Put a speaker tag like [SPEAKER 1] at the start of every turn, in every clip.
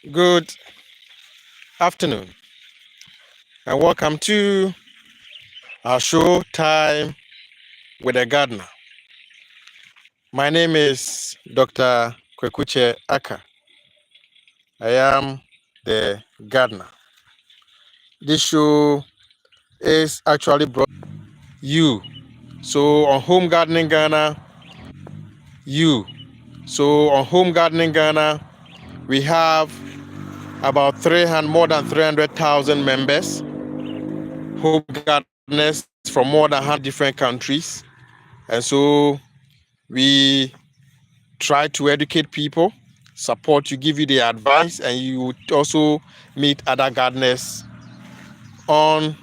[SPEAKER 1] Good afternoon, and welcome to our show Time with a Gardener. My name is Dr. Kwekuche Aka. I am the gardener. This show is actually brought you. So on Home Gardening Ghana, you. So on Home Gardening Ghana, we have about more than 300,000 members, home gardeners from more than 100 different countries. And so we try to educate people, support you, give you the advice, and you would also meet other gardeners on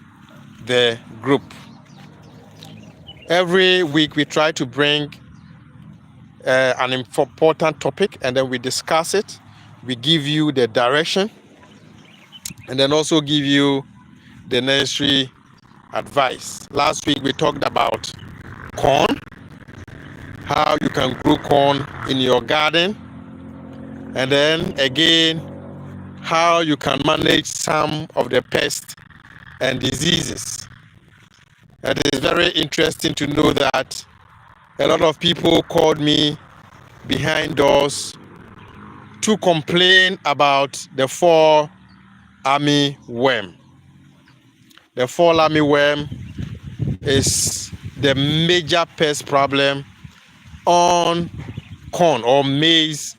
[SPEAKER 1] the group. Every week we try to bring an important topic, and then we discuss it. We give you the direction, and then also give you the necessary advice. Last week we talked about corn, how you can grow corn in your garden, and then again how you can manage some of the pests and diseases. And it is very interesting to know that a lot of people called me behind doors to complain about the fall army worm. The fall army worm is the major pest problem on corn or maize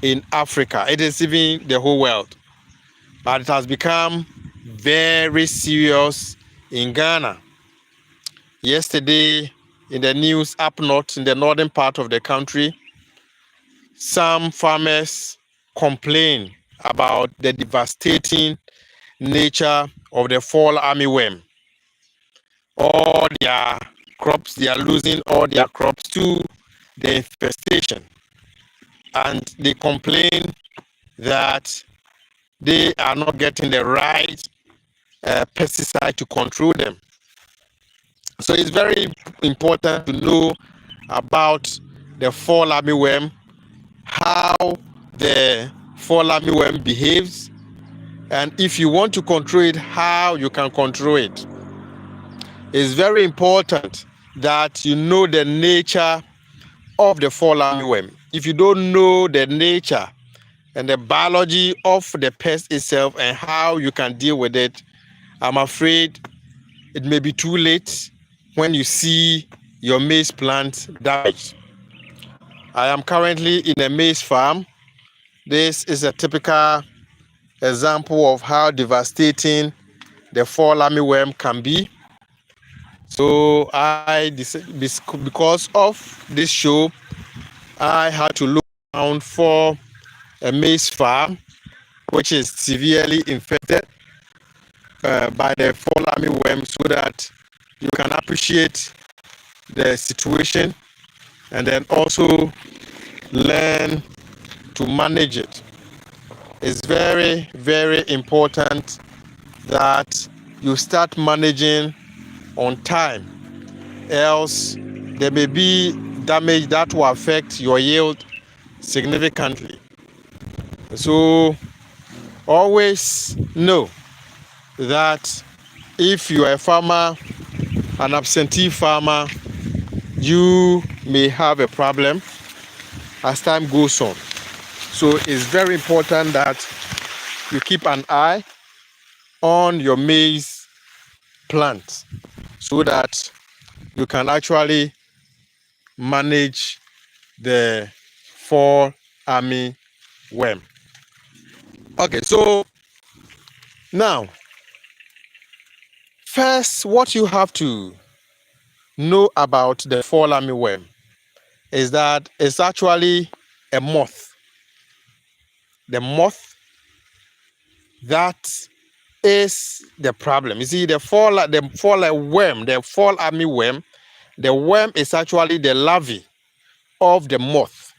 [SPEAKER 1] in Africa. It is even the whole world. But it has become very serious in Ghana. Yesterday, in the news up north, in the northern part of the country, some farmers complain about the devastating nature of the fall armyworm. All their crops, they are losing all their crops to the infestation. And they complain that they are not getting the right pesticide to control them. So it's very important to know about the fall armyworm, how the fall armyworm behaves, and if you want to control it, how you can control it. It's very important that you know the nature of the fall armyworm. If you don't know the nature and the biology of the pest itself and how you can deal with it, I'm afraid it may be too late when you see your maize plant damaged. I am currently in a maize farm. This is a typical example of how devastating the fall armyworm can be. So because of this show, I had to look around for a maize farm which is severely infected by the fall armyworm, so that you can appreciate the situation and then also learn to manage it. It's very, very important that you start managing on time, else there may be damage that will affect your yield significantly. So always know that if you are a farmer, an absentee farmer, you may have a problem as time goes on. So it's very important that you keep an eye on your maize plant so that you can actually manage the fall army worm. Okay, so now, first, what you have to know about the fall army worm is that it's actually a moth. The moth that is the problem. You see, the fall army worm, the worm is actually the larvae of the moth.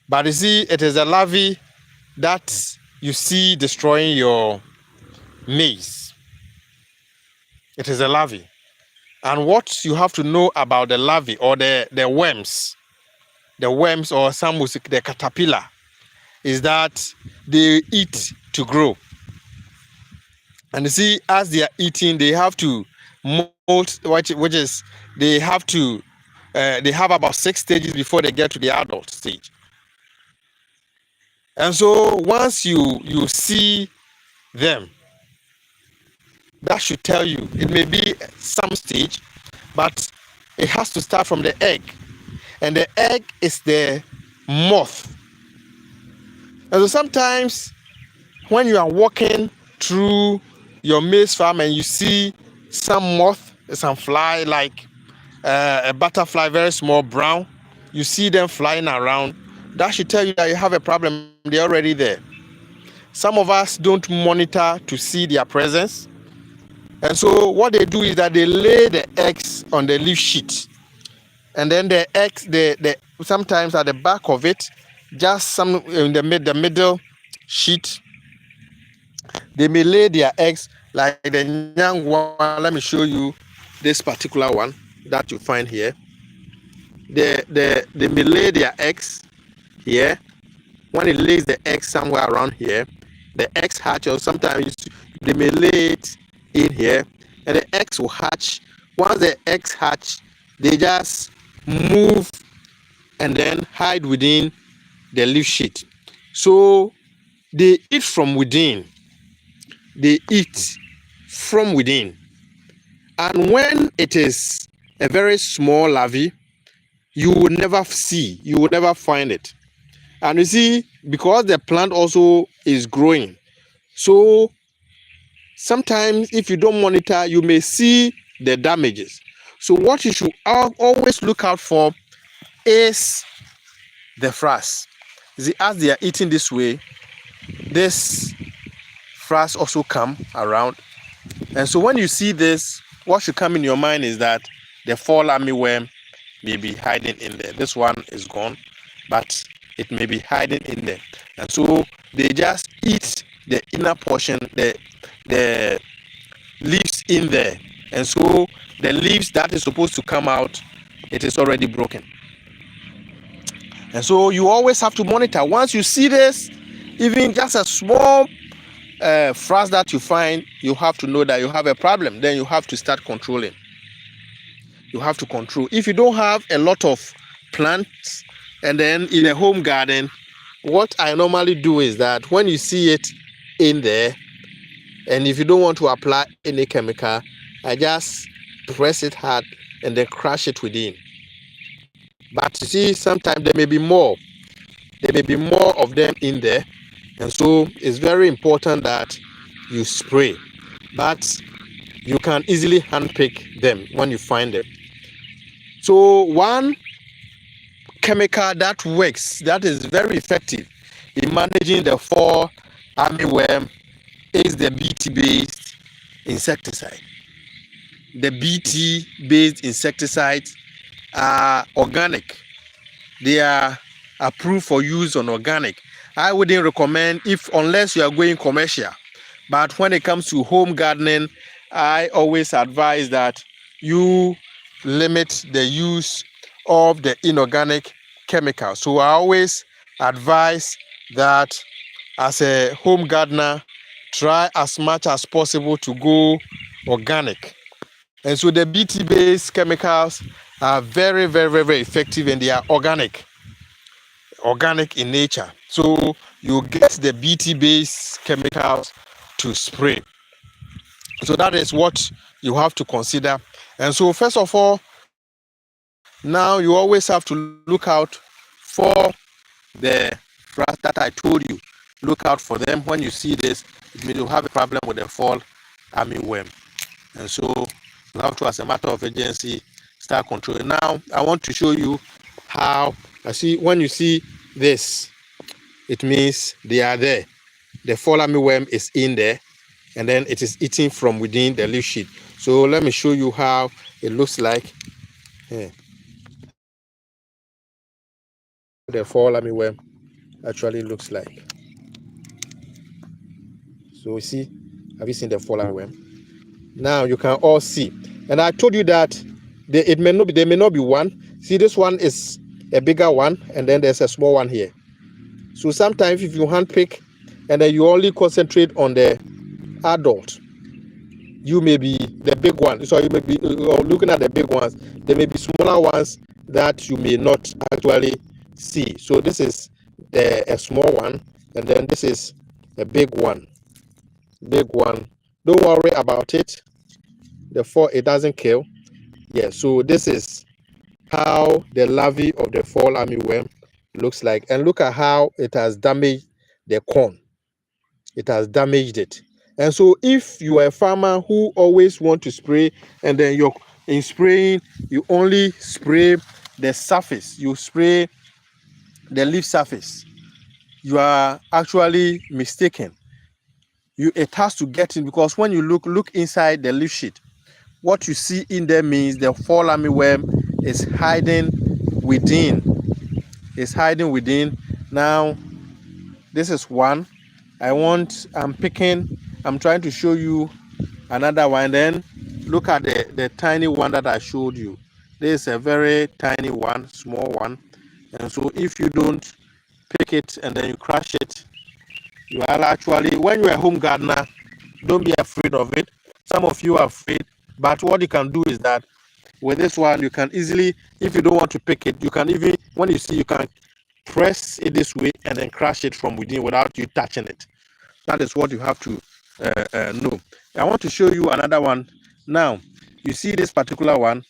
[SPEAKER 1] But you see, it is a larvae that you see destroying your maize. It is a larvae. And what you have to know about the larvae or the worms or some would say the caterpillar, is that they eat to grow. And you see, as they are eating, they have to molt, which is they have about 6 stages before they get to the adult stage. And so once you see them, that should tell you it may be some stage, but it has to start from the egg, and the egg is the moth. And so sometimes when you are walking through your maize farm and you see some moth, some fly, like a butterfly, very small, brown, you see them flying around, that should tell you that you have a problem. They're already there. Some of us don't monitor to see their presence, and so what they do is that they lay the eggs on the leaf sheet, and then the eggs, the sometimes at the back of it, just some in the middle sheet, they may lay their eggs, like the young one. Let me show you this particular one that you find here. They may lay their eggs here. When it lays the eggs somewhere around here, the eggs hatch, or sometimes they may lay it in here, and the eggs will hatch. Once the eggs hatch, they just move and then hide within the leaf sheet. So they eat from within. They eat from within. And when it is a very small larvae, you will never see, you will never find it. And you see, because the plant also is growing, so sometimes if you don't monitor, you may see the damages. So what you should always look out for is the frass. You see, as they are eating this way, this frass also come around. And so when you see this, what should come in your mind is that the fall armyworm may be hiding in there. This one is gone, but it may be hiding in there. And so they just eat the inner portion, the leaves in there. And so the leaves that is supposed to come out, it is already broken. And so you always have to monitor. Once you see this, even just a small frass that you find, you have to know that you have a problem. Then you have to start controlling. You have to control. If you don't have a lot of plants, and then in a home garden, what I normally do is that when you see it in there, and if you don't want to apply any chemical, I just press it hard and then crush it within. But you see, sometimes there may be more. There may be more of them in there. And so it's very important that you spray. But you can easily handpick them when you find them. So one chemical that works, that is very effective in managing the fall armyworm, is the BT-based insecticide. The BT-based insecticides are organic. They are approved for use on organic. I wouldn't recommend unless you are going commercial. But when it comes to home gardening, I always advise that you limit the use of the inorganic chemicals. So I always advise that as a home gardener, try as much as possible to go organic. And so the BT-based chemicals are very, very, very, very effective, and they are organic in nature. So you get the BT-based chemicals to spray. So that is what you have to consider. And so first of all, now you always have to look out for the frass that I told you. Look out for them. When you see this, it means you have a problem with the fall armyworm. And so you have to, as a matter of urgency, start controlling. Now, I want to show you how, when you see this, it means they are there. The fall armyworm is in there, and then it is eating from within the leaf sheet. So let me show you how it looks like. Yeah. The fall armyworm actually looks like. So you see, have you seen the fall armyworm? Now you can all see. And I told you that there may not be one. See, this one is a bigger one, and then there's a small one here. So sometimes if you handpick and then you only concentrate on the adult, you may be the big one. So you may be looking at the big ones. There may be smaller ones that you may not actually see. So this is a small one, and then this is a big one. Big one. Don't worry about it. It doesn't kill. Yeah. So this is how the larvae of the fall armyworm looks like, and look at how it has damaged the corn. It has damaged it. And so if you are a farmer who always want to spray, and then you're in spraying, you only spray the surface, you spray the leaf surface, you are actually mistaken. It has to get in, because when you look inside the leaf sheet, what you see in there means the fall armyworm is hiding within. It's hiding within. Now, this is one. I'm trying to show you another one. Then look at the tiny one that I showed you. This is a very tiny one, small one. And so if you don't pick it and then you crush it, you are actually, when you're a home gardener, don't be afraid of it. Some of you are afraid, but what you can do is that with this one, you can easily, if you don't want to pick it, you can even, when you see, you can press it this way and then crush it from within without you touching it. That is what you have to know. I want to show you another one. Now, you see this particular one.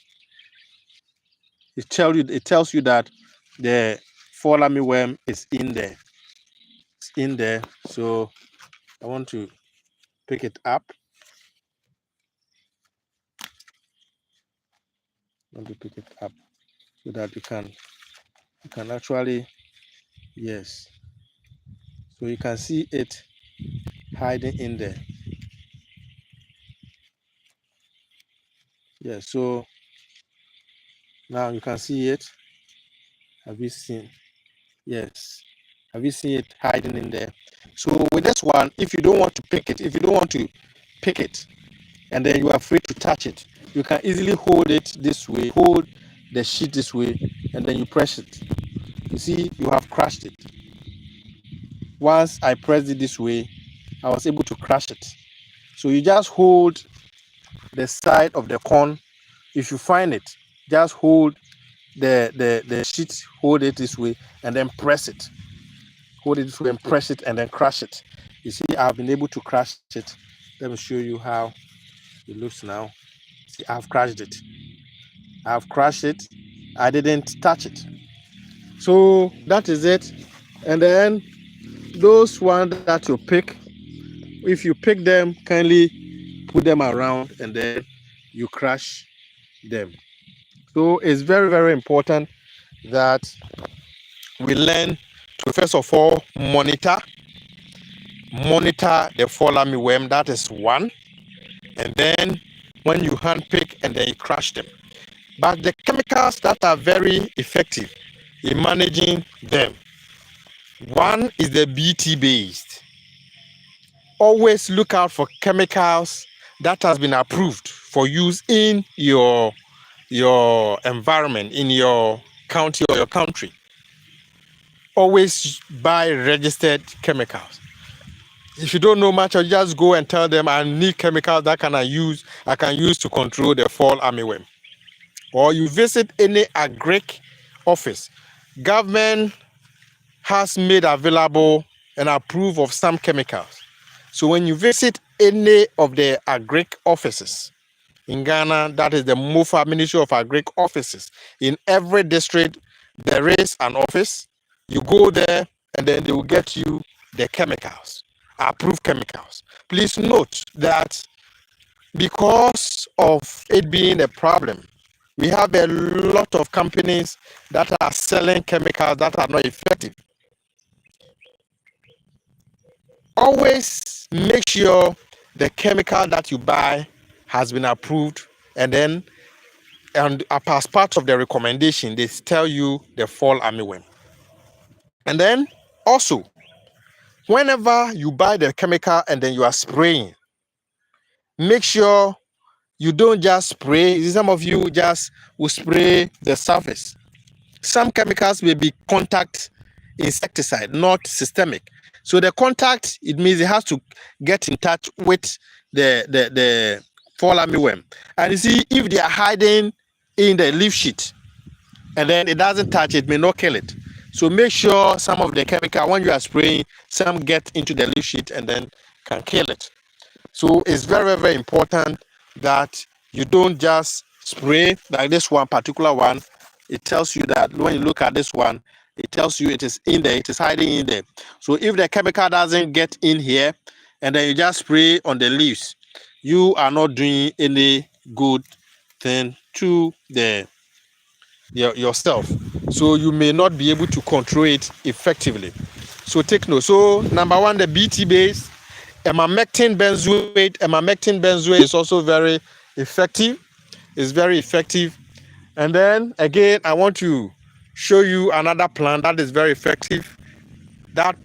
[SPEAKER 1] It tells you that the fall armyworm is in there. It's in there. So I want to pick it up. Let me pick it up so that you can actually, yes. So you can see it hiding in there. Yeah, so now you can see it. Have you seen? Yes. Have you seen it hiding in there? So with this one, if you don't want to pick it, and then you are afraid to touch it, you can easily hold it this way, hold the sheet this way, and then you press it. You see, you have crushed it. Once I pressed it this way, I was able to crush it. So you just hold the side of the corn. If you find it, just hold the sheet, hold it this way, and then press it. Hold it this way and press it, and then crush it. You see, I've been able to crush it. Let me show you how it looks now. See, I've crushed it. I've crushed it. I didn't touch it. So that is it. And then those ones that you pick, if you pick them, kindly put them around and then you crush them. So it's very, very important that we learn to, first of all, monitor the fall armyworm. That is one. And then when you handpick and then you crush them. But the chemicals that are very effective in managing them, one is the BT based. Always look out for chemicals that has been approved for use in your environment, in your county or your country. Always buy registered chemicals. If you don't know much, you just go and tell them, I need chemicals that I can use to control the fall armyworm. Or you visit any agric office. Government has made available and approve of some chemicals. So when you visit any of the agric offices in Ghana, that is the MOFA, Ministry of Agric offices, in every district there is an office. You go there and then they will get you the chemicals, approved chemicals. Please note that because of it being a problem, we have a lot of companies that are selling chemicals that are not effective. Always make sure the chemical that you buy has been approved, and then as part of the recommendation, they tell you the fall armyworm. And then also, whenever you buy the chemical and then you are spraying, make sure you don't just spray. Some of you just will spray the surface. Some chemicals may be contact insecticide, not systemic. So the contact, it means it has to get in touch with the fall armyworm. And you see, if they are hiding in the leaf sheet and then it doesn't touch, it may not kill it. So make sure some of the chemical, when you are spraying, some get into the leaf sheet and then can kill it. So it's very, very, very important that you don't just spray like this one particular one. It tells you that when you look at this one, it tells you it is in there, it is hiding in there. So if the chemical doesn't get in here and then you just spray on the leaves, you are not doing any good thing to yourself. So you may not be able to control it effectively. So take note. So number one, the BT base, emamectin benzoate. Emamectin benzoate is also very effective. It's very effective. And then again, I want to show you another plant that is very effective. That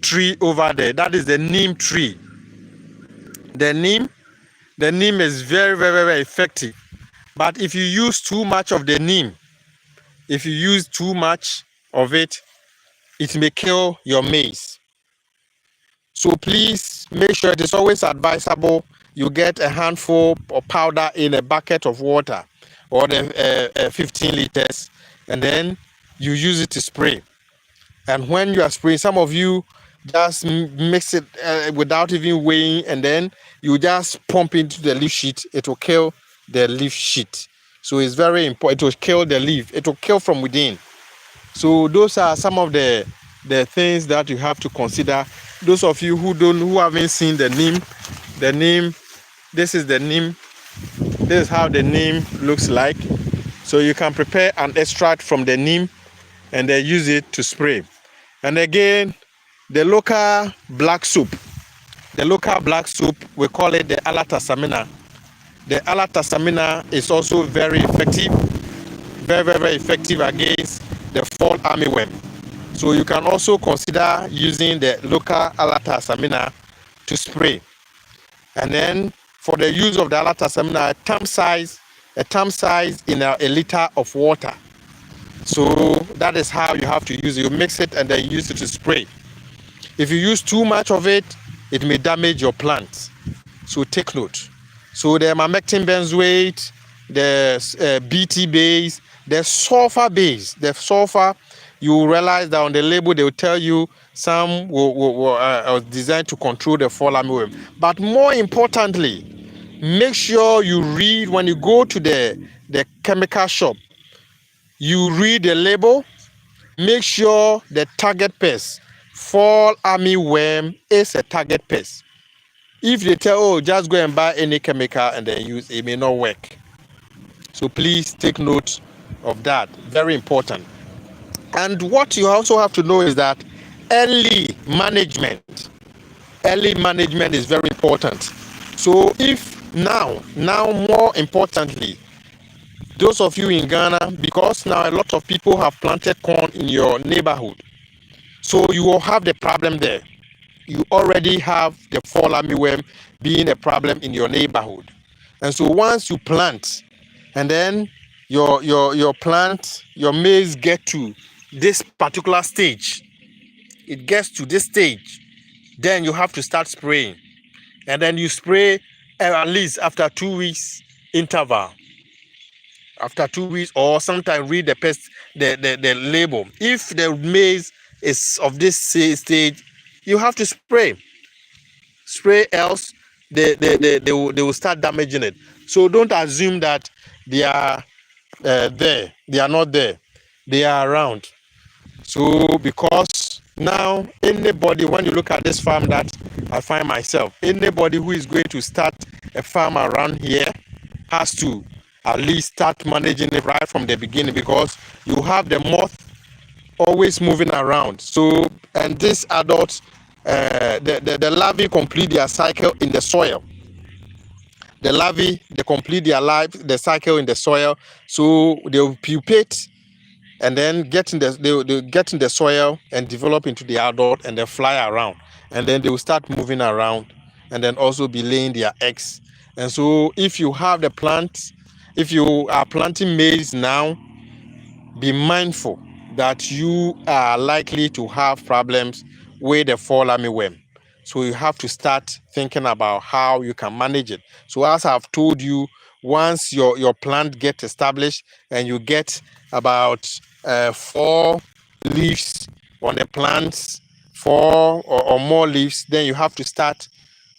[SPEAKER 1] tree over there, that is the neem tree. The neem is very, very, very effective. But if you use too much of the neem, if you use too much of it, it may kill your maize. So please make sure it is always advisable you get a handful of powder in a bucket of water or the 15 liters, and then you use it to spray. And when you are spraying, some of you just mix it without even weighing, and then you just pump into the leaf sheet. It will kill the leaf sheet. So it's very important. It will kill the leaf. It will kill from within. So those are some of the things that you have to consider. Those of you who haven't seen the neem, this is the neem. This is how the neem looks like. So you can prepare an extract from the neem and then use it to spray. And again, the local black soup. The local black soup, we call it the alatasamina. The alatasamina is also very effective, very, very, very effective against the fall armyworm. So you can also consider using the local alatasamina to spray. And then for the use of the alatasamina, a thumb size in a liter of water. So that is how you have to use it. You mix it and then use it to spray. If you use too much of it, it may damage your plants. So take note. So the emamectin benzoate, the BT base, the sulfur base, the sulfur, you will realize that on the label they will tell you some were designed to control the fall armyworm. But more importantly, make sure you read when you go to the chemical shop. You read the label. Make sure the target pest, fall armyworm, is a target pest. If they tell, oh, just go and buy any chemical and then use, it may not work. So please take note of that. Very important. And what you also have to know is that early management is very important. So if now more importantly, those of you in Ghana, because now a lot of people have planted corn in your neighborhood, so you will have the problem there. You already have the fall armyworm being a problem in your neighborhood. And so once you plant, and then your maize get to this particular stage, it gets to this stage, then you have to start spraying. And then you spray at least after 2 weeks interval. After 2 weeks, or sometimes read the pest, the label. If the maize is of this stage, you have to spray. Else they will start damaging it. So don't assume that they are there. They are not there. They are around. So because now anybody, when you look at this farm that I find myself, anybody who is going to start a farm around here has to at least start managing it right from the beginning, because you have the moth always moving around. So, and this adults, the larvae complete their cycle in the soil. The larvae, they complete the cycle in the soil. So they will pupate and then they get in the soil and develop into the adult, and they fly around, and then they will start moving around and then also be laying their eggs. And so if you have the plant, if you are planting maize now, be mindful that you are likely to have problems with the fall armyworm. So you have to start thinking about how you can manage it. So as I've told you, once your plant gets established and you get about 4 leaves on the plants, 4 or more leaves, then you have to start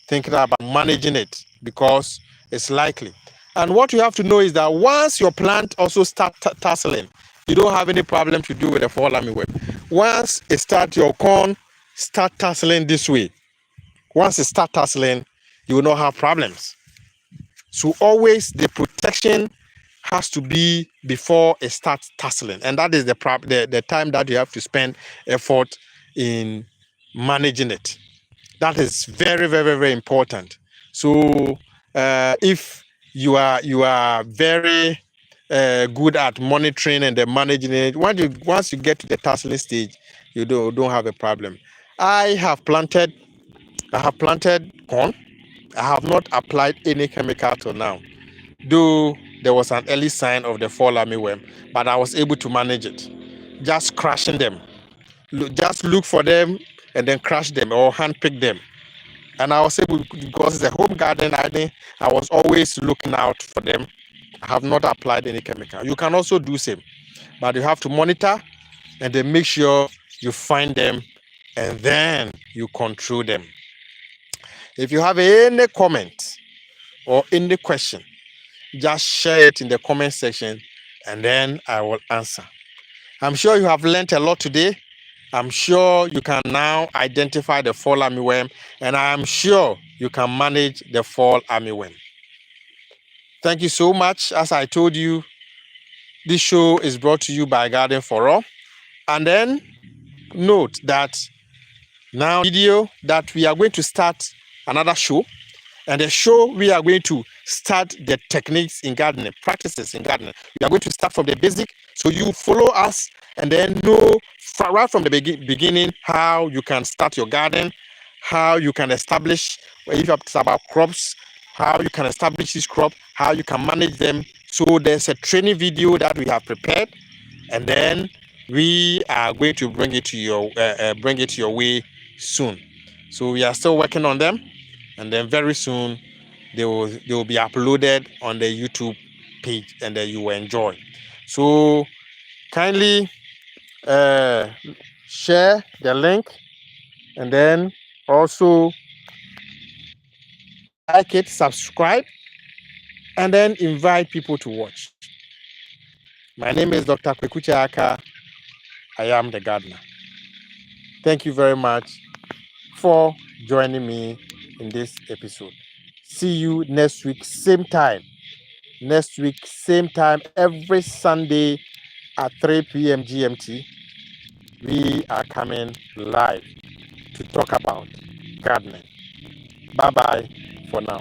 [SPEAKER 1] thinking about managing it because it's likely. And what you have to know is that once your plant also starts tasseling, you don't have any problem to do with the fall armyworm. Once it starts, your corn start tasseling this way. Once it start tasseling, you will not have problems. So always the protection has to be before it starts tasseling, and that is the time that you have to spend effort in managing it. That is very, very, very important. So if you are very good at monitoring and then managing it, once you get to the tasseling stage, you don't have a problem. I have planted corn. I have not applied any chemical till now, though there was an early sign of the fall armyworm, but I was able to manage it, just crushing them. Just look for them and then crush them or handpick them. And I was able, because it's a home garden, I was always looking out for them. I have not applied any chemical. You can also do same, but you have to monitor and then make sure you find them and then you control them. If you have any comment or any question, just share it in the comment section and then I will answer. I'm sure you have learned a lot today. I'm sure you can now identify the fall armyworm, and I am sure you can manage the fall armyworm. Thank you so much. As I told you, this show is brought to you by Garden for All. And then note that now video that we are going to start another show. And the show, we are going to start the techniques in gardening, practices in gardening. We are going to start from the basic. So you follow us and then know right from the beginning how you can start your garden, how you can establish, if it's about crops, how you can establish this crop, how you can manage them. So there's a training video that we have prepared, and then we are going to bring it to your way soon. So we are still working on them, and then very soon they will be uploaded on the YouTube page, and then you will enjoy. So kindly share the link, and then also like it, subscribe, and then invite people to watch. My name is Dr. Kwekuche Aka. I am the gardener. Thank you very much for joining me in this episode. See you next week, same time. Next week, same time, every Sunday at 3 p.m. GMT. We are coming live to talk about gardening. Bye-bye for now.